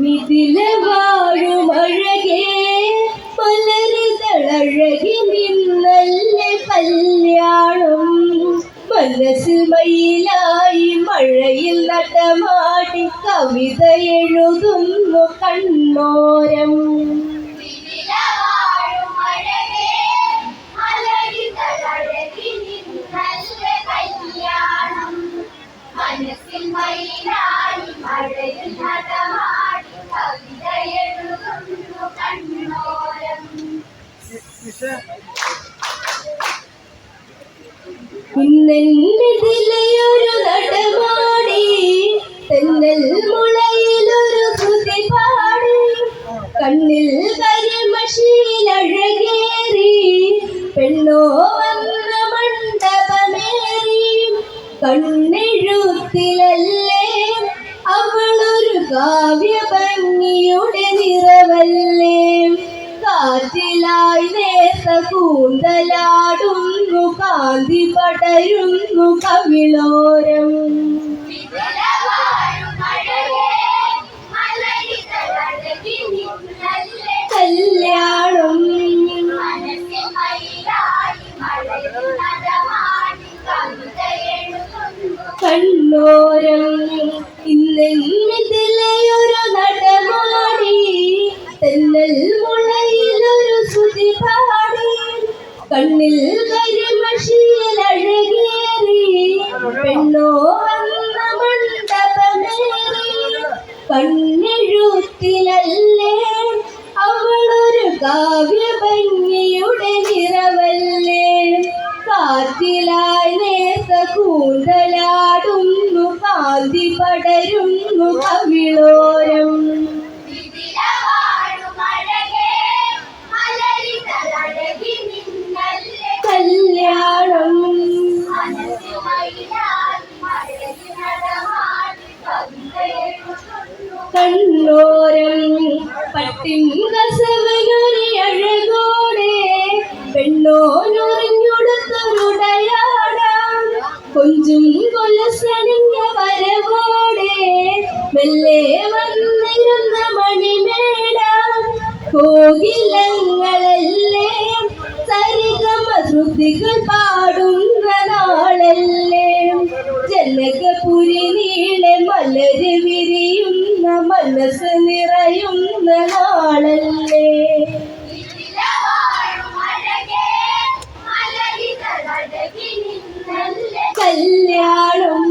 മിഥില വാഴുമഴകേ മലരുതഴകി നിന്നല്ല കല്യാണം മനസ്സിൽ മയിലായി മഴയിൽ നടമാടി കവിത എഴുതുന്നു കണ്ണോരം മനസ്സിൽ മയിലായി മഴയിൽ നടമാടി കവിത എഴുതുന്നു കണ്ണോരം ഇന്നെന്നിതിലയൊരു നടമാടി തെന്നൽ മുളയിലൊരു ശ്രുതി പാടി കണ്ണിൽ കരിമഷിയിലഴകേറി പെണ്ണോ വന്ന മണ്ഡപമേറി കണ്ണെഴുത്തിലല്ലേ അവളൊരു കാവ്യഭംഗിയുടെ നിറവല്ലേ കാറ്റിലായി നേർത്ത കൂന്തലാടുന്നു കാന്തി പടരുന്നു കവിളോരം കല്യാണം കണ്ണോരം ഇന്നെന്നിതിലയൊരു നടമാടി തെന്നൽ മുളയിലൊരു ശ്രുതി പാടി കണ്ണിൽ കരിമഷിയിലഴകേറി പെണ്ണോ വന്ന മണ്ഡപമേറി കണ്ണെഴുത്തിലല്ലേ അവളൊരു കാവ്യഭംഗിയുടെ നിറവല്ലേ കാറ്റിലായി നേർത്ത കൂന്തലാടുന്നു കാന്തി പടരുന്നു കവിളോരം കല്യാണം കണ്ണോരം പട്ടിൻ കസവയൊരു അഴകോടെ പെണ്ണോനൊറിഞ്ഞൊടുത്തൊരുടയാടാം കൊഞ്ചും കൊലസണിഞ്ഞ വരവോടെ മെല്ലെ വന്നിരുന്ന മണിമേടാം കോകിലങ്ങളല്ലേ സരിഗമ ശ്രുതികൾ പാടുന്ന നാളല്ലേ ജനകപുരി നീളെ മലര് വിരിയുന്ന മനസ്സ് നിറയുന്ന നാളല്ലേ കല്യാണം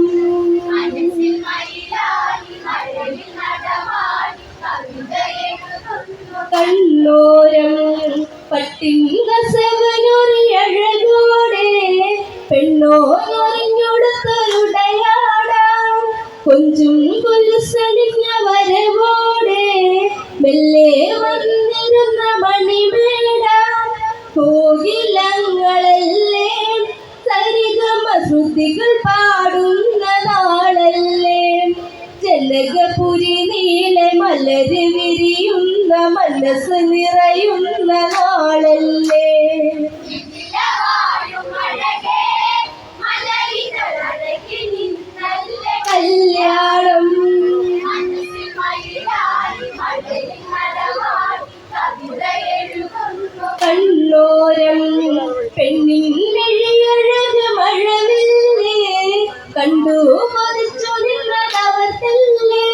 കണ്ണോരം പട്ടിൻ കസവനൊരു അഴകോടെ പെണ്ണോനൊറിഞ്ഞൊടുത്തൊരുടയാടാം കൊഞ്ചും കൊലുസണിഞ്ഞ വരവോടെ മെല്ലെ വന്നിരുന്ന മണിമേടാം കോകിലങ്ങളല്ലേ സരിഗമ ശ്രുതികൾ പാടുന്ന നാളല്ലേ ജനകപുരി നീളെ മലര് വിരിയുന്ന മനസ്സ് നിറയുന്ന നാളല്ലേ കല്യാണം കണ്ണോരം പെണ്ണിൻ മെഴിയഴക് മഴവില്ലേ കണ്ടു കൊതിച്ചു നിന്നതവർത്തല്ലേ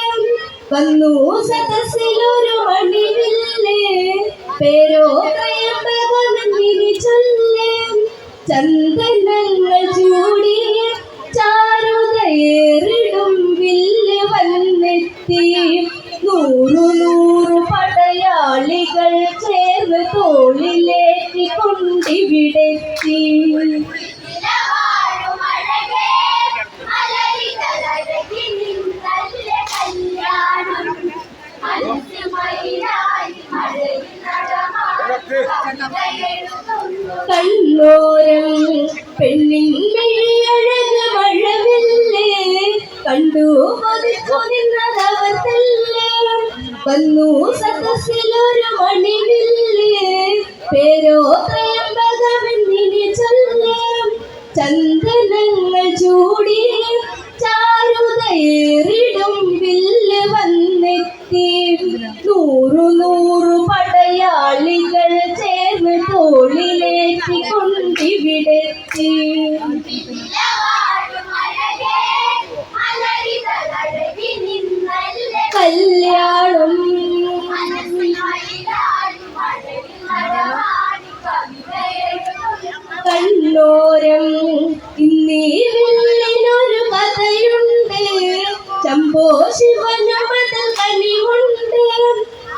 വന്നു സദസ്സിലൊരു മണിവില്ലേ പേരോ ത്രയംബകമെന്നിനി ചൊല്ലേ ചന്ദനങ്ങൾ ചൂടിയ ചാരുതയേറിടും വില്ല് വന്നെത്തി നൂറു നൂറു പടയാളികൾ ചേർന്ന് തോളിലേറ്റി കൊണ്ടിവിടെത്തി കണ്ണോരം പെണ്ണിൻ മെഴിയഴക് മഴവില്ലേ കണ്ടു കൊതിച്ചു നിന്നതവർത്തല്ലേ വന്നു സദസ്സിലൊരു മണിവില്ലേ പേരോ ത്രയംബകമെന്നിനി ചൊല്ലേ ചന്ദനങ്ങൾ ചൂടി ചാരുതയേറിടും വില്ല് വന്നെത്തി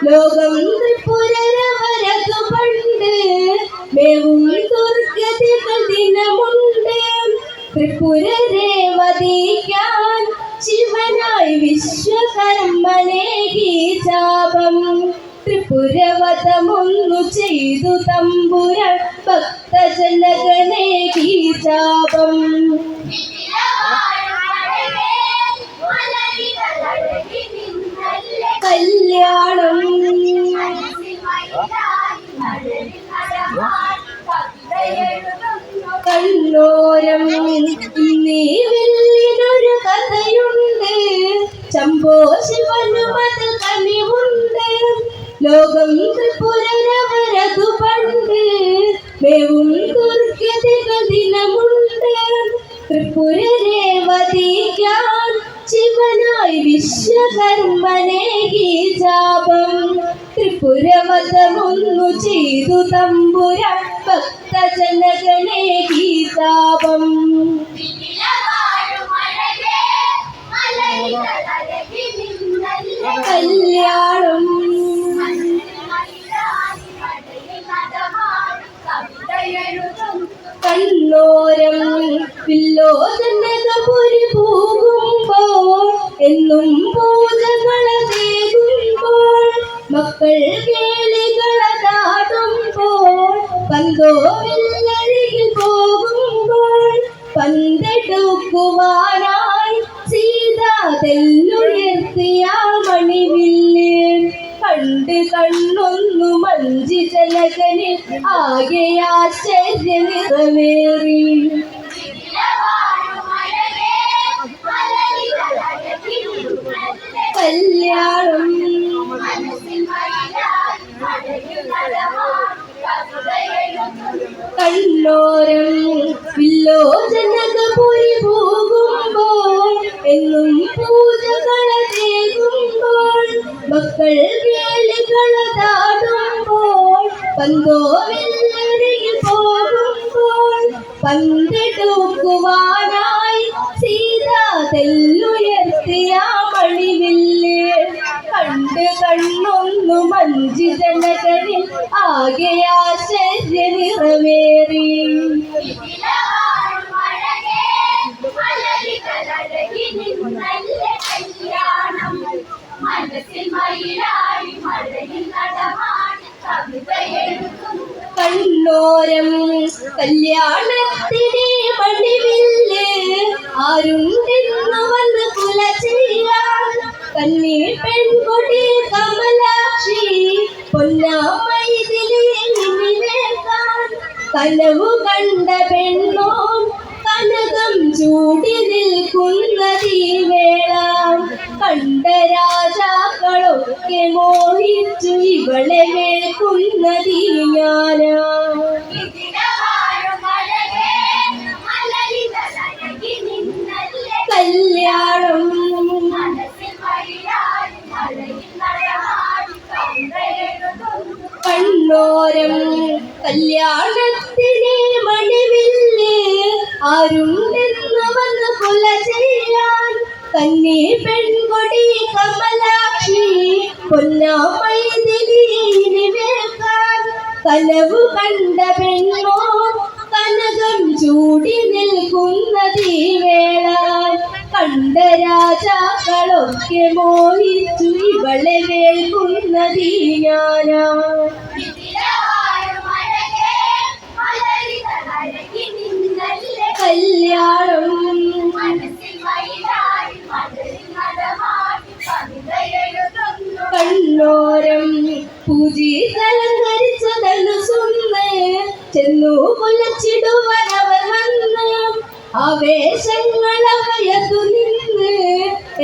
ലോകം ത്രിപുരരവരതു പണ്ട് മേവും ദുർഗതികൾ ദിനമുണ്ട്. ത്രിപുരരെ വധിക്കാൻ ശിവനായി വിശ്വകർമ്മനേകി ശാപം. ത്രിപുരവധമൊന്നു ചെയ്തു തമ്പുരാൻ ഭക്തജനകനേകി ശാപം. കല്യാണം കണ്ണോരം നീ വില്ലിനൊരു കഥയുണ്ട്. ശംഭോ ശിവനും അത് കനിവുണ്ട്. ലോകം ത്രിപുരരവരതു പണ്ട് മേവും ദുർഗതികൾ ദിനമുണ്ട്. ത്രിപുരരെ വധിക്കാൻ ശിവനായി വിശ്വകർമ്മനേകി ശാപം. ത്രിപുരവധമൊന്നു ചെയ്തു തമ്പുരാൻ ഭക്തജനകനേകി ശാപം. കല്യാണം കണ്ണോരം വില്ലോചനകപുരി പോകുമ്പോൾ എന്നും പൂജകളേകുമ്പോൾ മക്കൾ കേളികളാടുമ്പോൾ പന്തോവില്ലരികിൽ പോകുമ്പോൾ പന്തെടുക്കുവാനായി സീതാ തെല്ലുയർത്തിയ മണിവില്ല് കണ്ട് കണ്ണൊന്നു മഞ്ചി ജനകനിൽ ആകെ ആശ്ചര്യ നിറവേറി. കല്യാണം കണ്ണോരം വില്ലോചനകപുരി പോകുമ്പോൾ എന്നും പൂജകളേകുമ്പോൾ മക്കൾ കേളികളാടുമ്പോൾ പന്തോവില്ലരികിൽ പോകുമ്പോൾ പന്തെടുക്കുവാനായി സീതാ തെല്ലുയർത്തിയ മണിവില്ല് കണ്ട് കണ്ണൊന്നു മഞ്ചി ജനകനിൽ ആകെ ആശ്ചര്യ നിറവേറി. കണ്ണോരം കല്യാണത്തിനെ മണിവില്ല് ആരുണ്ടെന്നു വന്ന് കുല ചെയ്യാൻ കന്നി പെൺകൊടി കമലാക്ഷി പൊന്നാമൈതിലി നിന്നിലേക്കാൻ കനവു കണ്ട പെണ്ണോ കനകം ചൂടി നിൽക്കുന്നതീ വേള കണ്ട രാജാക്കളൊക്കെ മോഹിച്ചു ഇവളെ വേൾക്കുന്നതീ ഞാനാ. കല്യാണം കണ്ണോരം കല്യാണത്തിനെ മണിവില്ല് ആരുണ്ടെന്ന് വന്ന് കൊല ചെയ്യാൻ കന്നി പെൺകൊടി കമലാക്ഷി പൊന്നാമൈതിലി നിവേക്കാൻ കനവു കണ്ട പെണ്ണോ കനകം ചൂടി നിൽക്കുന്നതീ വേള കണ്ട രാജാക്കളൊക്കെ മോഹിച്ചു ഇവളെ വേൾക്കുന്നതീ ഞാനാ. കല്യാണം കണ്ണോരം പൂജിതലങ്കരിച്ചതന്നു സുന്ന് ചെന്നു കുലച്ചിടുവനവർ വന്ന് ആവേശങ്ങൾ അവയതു നിന്ന്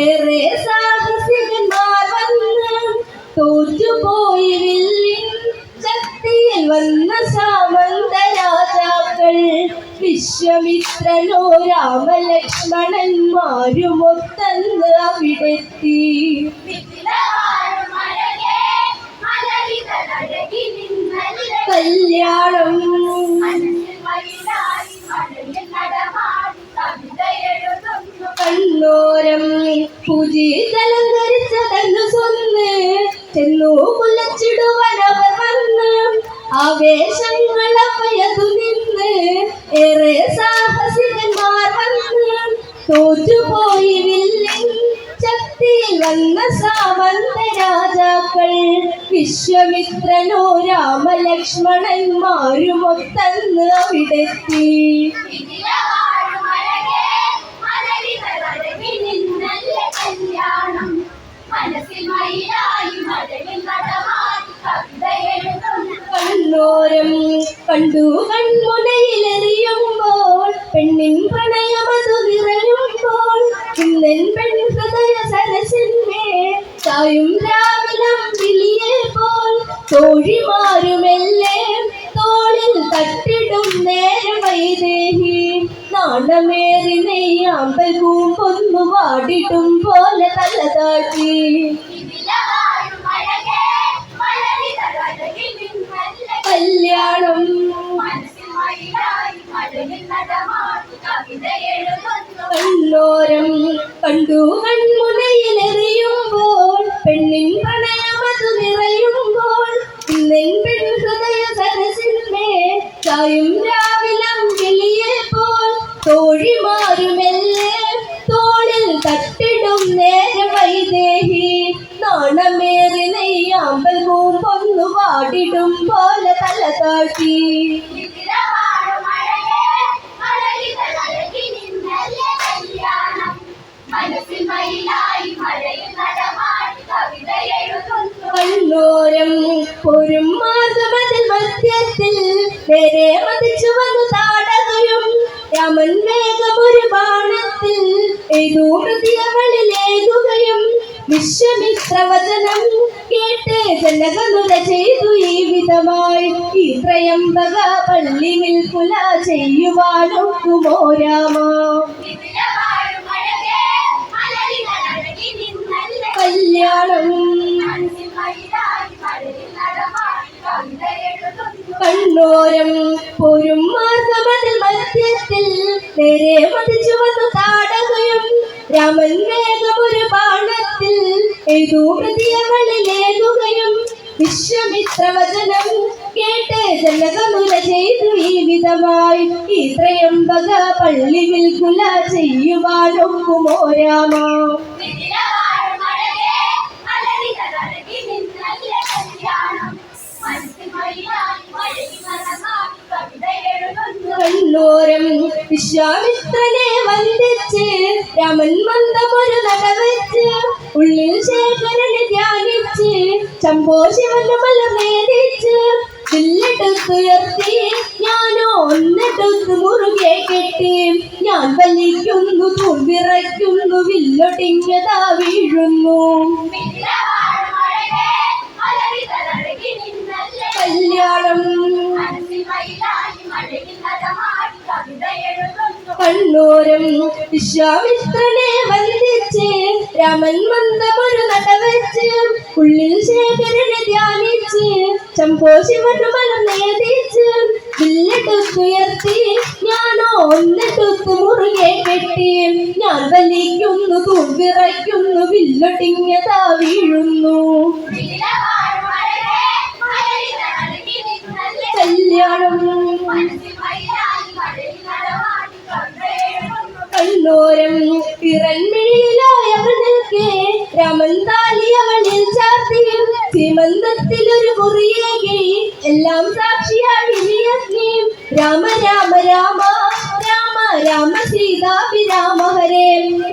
ഏറെ സാഹസികന്മാർ വന്ന് തോറ്റുപോയി വില്ലിൻ ശക്തിയിൽ വന്ന സാമന്ത രാജാക്കൾ വിശ്വമിത്രനോ രാമലക്ഷ്മണന്മാരുമൊത്തന്ന് അവിടെത്തി. കല്യാണം കണ്ണോരം പൂജിതലങ്കരിച്ചതന്നു സ്വന്ന് ചെന്നു കുലച്ചിടുവനവർ വന്ന് ആവേശങ്ങളവയതു നിന്ന് ഏറെ സാഹസികന്മാർ വന്ന് തോറ്റുപോയി വില്ലിൻ ശക്തിയിൽ വന്ന സാമന്ത രാജാക്കൾ വിശ്വമിത്രനോ രാമലക്ഷ്മണന്മാരുമൊത്തന്ന് അവിടെത്തി. കണ്ണോരം കണ്ടു കൺമുനയിലെറിയുമ്പോൾ പെണ്ണിൻ പ്രണയമതു നിറയുമ്പോൾ ഇന്നൻ പെൺ ഹൃദയ സരസിന്മേൽ ചായും രാവിലം വിളിയെ പോൽ തോഴിമാരുമെല്ലേ തോളിൽ തട്ടിടും നേരം വൈദേഹി നാണമേറി നെയ്യാമ്പൽ കൂമ്പൊന്നു വാടിടും പോലെ തല താട്ടി. കല്യാണം കണ്ണോരം കണ്ടു കൺമുനയിലെറിയുമ്പോൾ പെണ്ണിൻ പ്രണയമതു നിറയുമ്പോൾ ഇന്നെൻ പെൺ ഹൃദയ സരസിന്മേൽ ചായും രാവിലം കിളിയെ പോൽ തോഴിമാരുമെല്ലേ തോളിൽ തട്ടിടും നേരം വൈദേഹി നാണമേറി നെയ്യാമ്പൽ കൂമ്പൊന്നു വാടിടും പോലെ തല താട്ടി. കണ്ണോരം പോരും മാർഗമതിൽ മധ്യത്തിൽ നേരെ മതിച്ചു വന്നു താടകയും രാമൻ വേഗമൊരു ബാണത്തിൽ ഏതോ ഹൃദയങ്ങളിലേകുകയും വിശ്വമിത്രവചനം കേട്ട് ജനകനുല ചെയ്തു ഈ വിധമായി ഈ ത്രയംബക പള്ളി വിൽക്കുല ചെയ്യുവാനൊക്കുമോ രാമ. കല്യാണം കണ്ണോരം പോരും മാർഗമതിൽ മധ്യത്തിൽ നേരെ മതിച്ചു വന്നു താടകയും രാമൻ വേഗമൊരു ബാണത്തിൽ ഏതോ ഹൃദയങ്ങളിലേകുകയും വിശ്വമിത്രവചനം കേട്ട് ജനകനുല ചെയ്തു ഈ വിധമായി ഈ ത്രയംബക പള്ളി വിൽക്കുല ചെയ്യുവാനൊക്കുമോ രാമ. കണ്ണോരം വിശ്വാമിത്രനെ വന്ദിച്ച് രാമൻ മന്ദമൊരു നടവെച്ച് ഉള്ളിൽ ശേഖരനെ ധ്യാനിച്ച് ശംഭോ ശിവന് മലമേടിച്ച് വില്ലെടുത്തുയർത്തി ഞാനോ ഒന്നെടുത്ത് മുറുകെ കെട്ടി ഞാൻ വലിക്കുന്നു തൂവിറയ്ക്കുന്നു വില്ലൊടിഞ്ഞതാ വീഴുന്നു. കല്യാണം കണ്ണോരം വിശ്വാമിത്രനെ വന്ദിച്ച് രാമൻ മന്ദമൊരു നടവെച്ച് ഉള്ളിൽ ശേഖരനെ ധ്യാനിച്ച് ശംഭോ ശിവന് മലമേടിച്ച് വില്ലെടുത്തുയർത്തി ഞാനോ ഒന്നെടുത്ത് മുറുകെ കെട്ടി ഞാൻ വലിക്കുന്നു തൂവിറയ്ക്കുന്നു വില്ലൊടിഞ്ഞതാ വീഴുന്നു. കല്യാണം കണ്ണോരം പിറൻമിഴിയിലായവൾ നിൽക്കെ രാമൻ താലി അവളിൽ ചാർത്തി സീമന്തത്തിലൊരു കുറിയേകി എല്ലാം സാക്ഷിയായി നീ രാമ രാമ രാമ രാമ രാമ സീതാഭിരാമ ഹരേ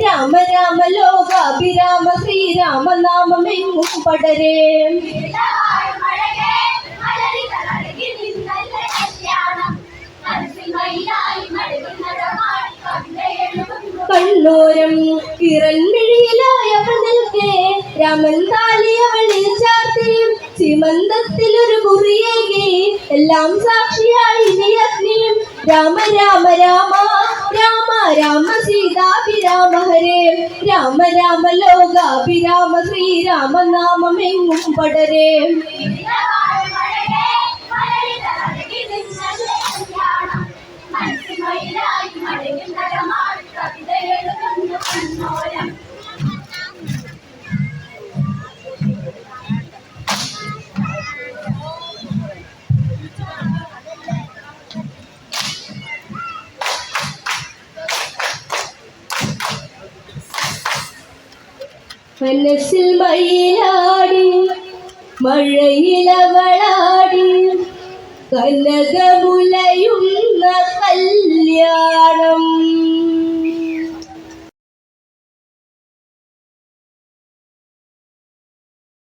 രാമ രാമ ലോകാഭിരാമ ശ്രീരാമ നാമമെങ്ങും പടരേ. കണ്ണോരം പിറൻമിഴിയിലായവൾ നിൽക്കെ രാമൻ താലി അവളിൽ ചാർത്തി സീമന്തത്തിലൊരു കുറിയേകി എല്ലാം സാക്ഷിയായി നീ രാമ രാമ രാമ രാമ രാമ സീതാഭിരാമ ഹരേ രാമ രാമ ലോകാഭിരാമ ശ്രീരാമ നാമമെങ്ങും പടരേ. മനസ്സിൽ മയിലാടി മഴയിലവളാടി കനകമുലയുന്ന കല്യാണം